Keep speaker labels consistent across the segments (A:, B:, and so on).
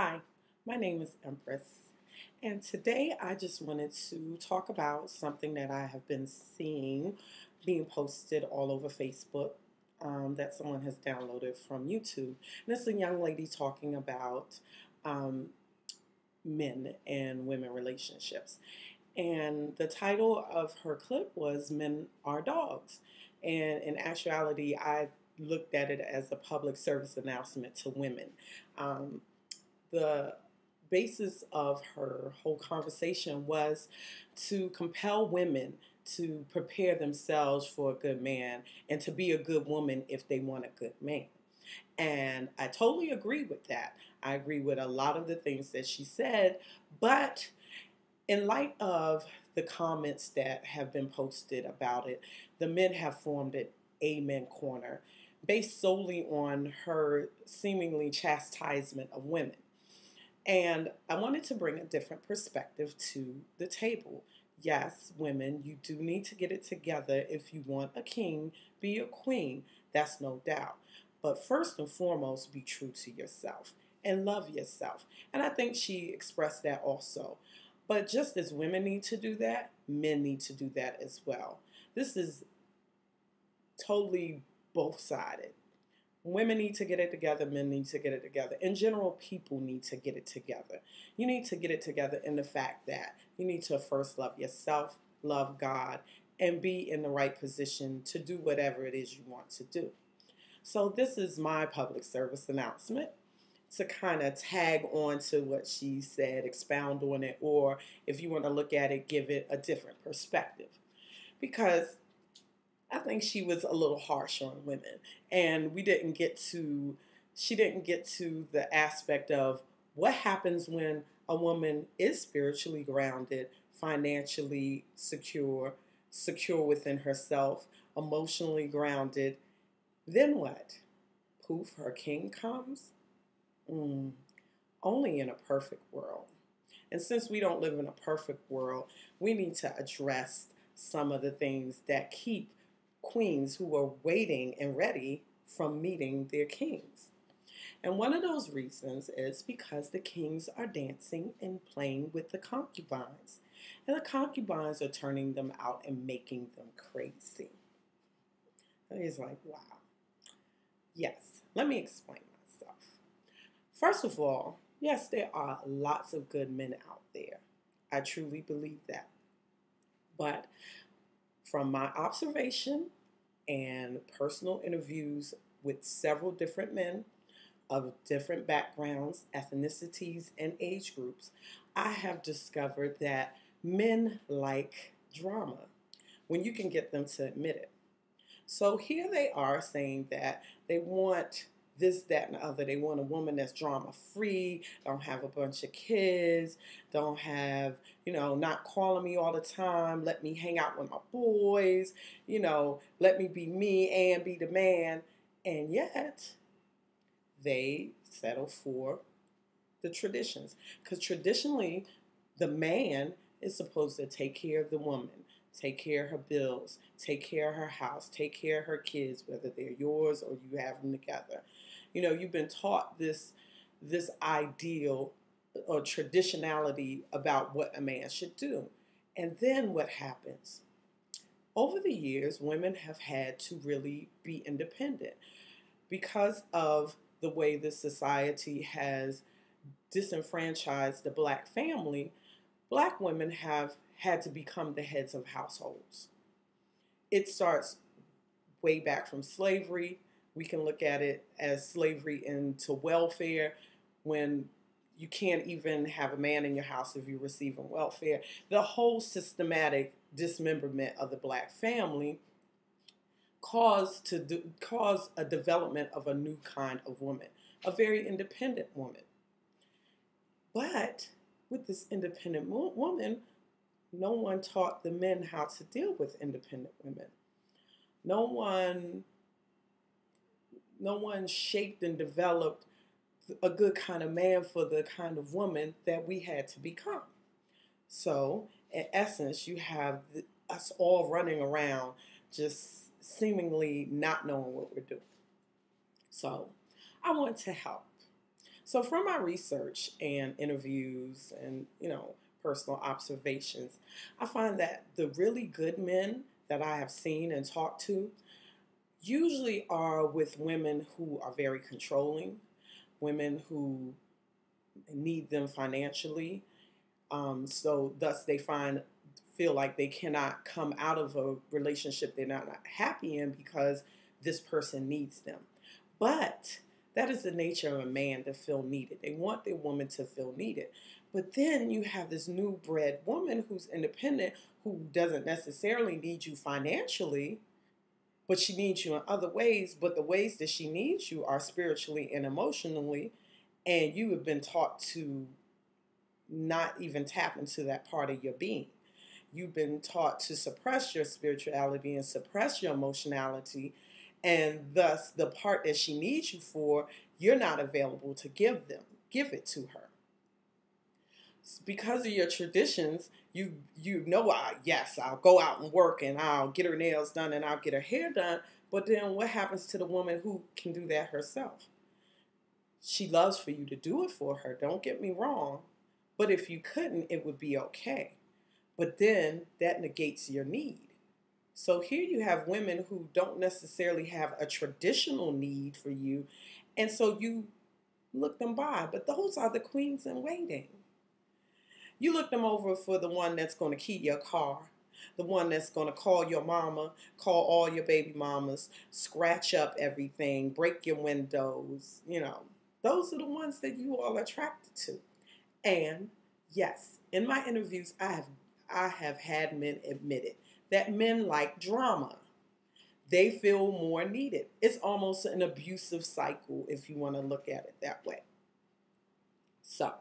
A: Hi, my name is Empress, and today I just wanted to talk about something that I have been seeing being posted all over Facebook that someone has downloaded from YouTube. And it's a young lady talking about um, men and women relationships. And the title of her clip was Men Are Dogs. And in actuality, I looked at it as a public service announcement to women. Um, the basis of her whole conversation was to compel women to prepare themselves for a good man and to be a good woman if they want a good man. And I totally agree with that. I agree with a lot of the things that she said, but in light of the comments that have been posted about it, the men have formed an Amen Corner based solely on her seemingly chastisement of women. And I wanted to bring a different perspective to the table. Yes, women, you do need to get it together if you want a king, be a queen. That's no doubt. But first and foremost, be true to yourself and love yourself. And I think she expressed that also. But just as women need to do that, men need to do that as well. This is totally both sided. Women need to get it together, men need to get it together. In general, people need to get it together. You need to get it together in the fact that you need to first love yourself, love God, and be in the right position to do whatever it is you want to do. So this is my public service announcement to kind of tag on to what she said, expound on it, or if you want to look at it, give it a different perspective. Because I think she was a little harsh on women, and she didn't get to the aspect of what happens when a woman is spiritually grounded, financially secure within herself, emotionally grounded. Then what? Poof, her king comes? Only in a perfect world. And since we don't live in a perfect world, we need to address some of the things that keep queens who are waiting and ready from meeting their kings. And one of those reasons is because the kings are dancing and playing with the concubines. And the concubines are turning them out and making them crazy. And he's like, wow. Yes, let me explain myself. First of all, yes, there are lots of good men out there. I truly believe that. But from my observation and personal interviews with several different men of different backgrounds, ethnicities, and age groups, I have discovered that men like drama when you can get them to admit it. So here they are saying that they want this, that, and the other. They want a woman that's drama free, don't have a bunch of kids, don't have, not calling me all the time, let me hang out with my boys, let me be me and be the man. And yet, they settle for the traditions. Because traditionally, the man is supposed to take care of the woman, take care of her bills, take care of her house, take care of her kids, whether they're yours or you have them together. You've been taught this ideal or traditionality about what a man should do. And then what happens? Over the years, women have had to really be independent because of the way the society has disenfranchised the black family. Black women have had to become the heads of households. It starts way back from slavery. We can look at it as slavery into welfare, when you can't even have a man in your house if you're receiving welfare. The whole systematic dismemberment of the black family caused a development of a new kind of woman, a very independent woman. But with this independent woman, no one taught the men how to deal with independent women. No one shaped and developed a good kind of man for the kind of woman that we had to become. So, in essence, you have us all running around just seemingly not knowing what we're doing. So, I want to help. So from my research and interviews and, personal observations, I find that the really good men that I have seen and talked to usually are with women who are very controlling, women who need them financially. So thus they feel like they cannot come out of a relationship they're not happy in because this person needs them. But that is the nature of a man to feel needed. They want their woman to feel needed. But then you have this new bred woman who's independent, who doesn't necessarily need you financially, but she needs you in other ways. But the ways that she needs you are spiritually and emotionally. And you have been taught to not even tap into that part of your being. You've been taught to suppress your spirituality and suppress your emotionality. And thus, the part that she needs you for, you're not available to give it to her. Because of your traditions, yes, I'll go out and work and I'll get her nails done and I'll get her hair done. But then what happens to the woman who can do that herself? She loves for you to do it for her, don't get me wrong. But if you couldn't, it would be okay. But then that negates your need. So here you have women who don't necessarily have a traditional need for you. And so you look them by. But those are the queens in waiting. You look them over for the one that's going to key your car, the one that's going to call your mama, call all your baby mamas, scratch up everything, break your windows. Those are the ones that you all are attracted to. And yes, in my interviews, I have had men admit it, that men like drama. They feel more needed. It's almost an abusive cycle if you want to look at it that way. So,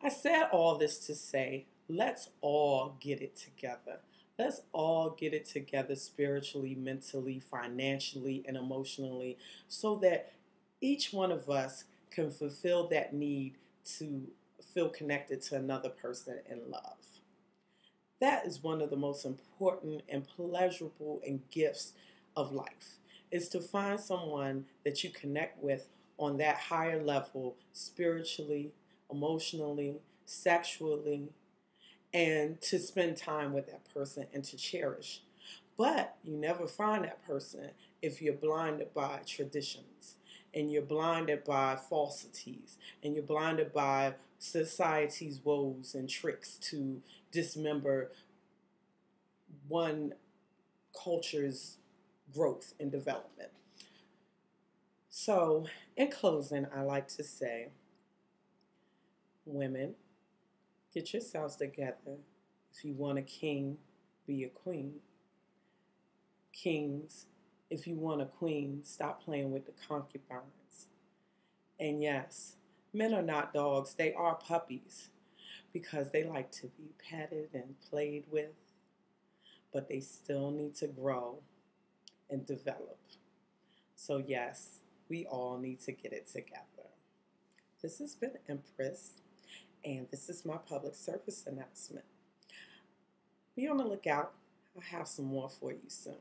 A: I said all this to say, let's all get it together. Let's all get it together spiritually, mentally, financially, and emotionally so that each one of us can fulfill that need to feel connected to another person in love. That is one of the most important and pleasurable and gifts of life, is to find someone that you connect with on that higher level, spiritually, emotionally, sexually, and to spend time with that person and to cherish. But you never find that person if you're blinded by traditions and you're blinded by falsities and you're blinded by society's woes and tricks to dismember one culture's growth and development. So, in closing, I like to say, women, get yourselves together. If you want a king, be a queen. Kings, if you want a queen, stop playing with the concubines. And yes, men are not dogs, they are puppies because they like to be petted and played with, but they still need to grow and develop. So yes, we all need to get it together. This has been Empress, and this is my public service announcement. Be on the lookout. I'll have some more for you soon.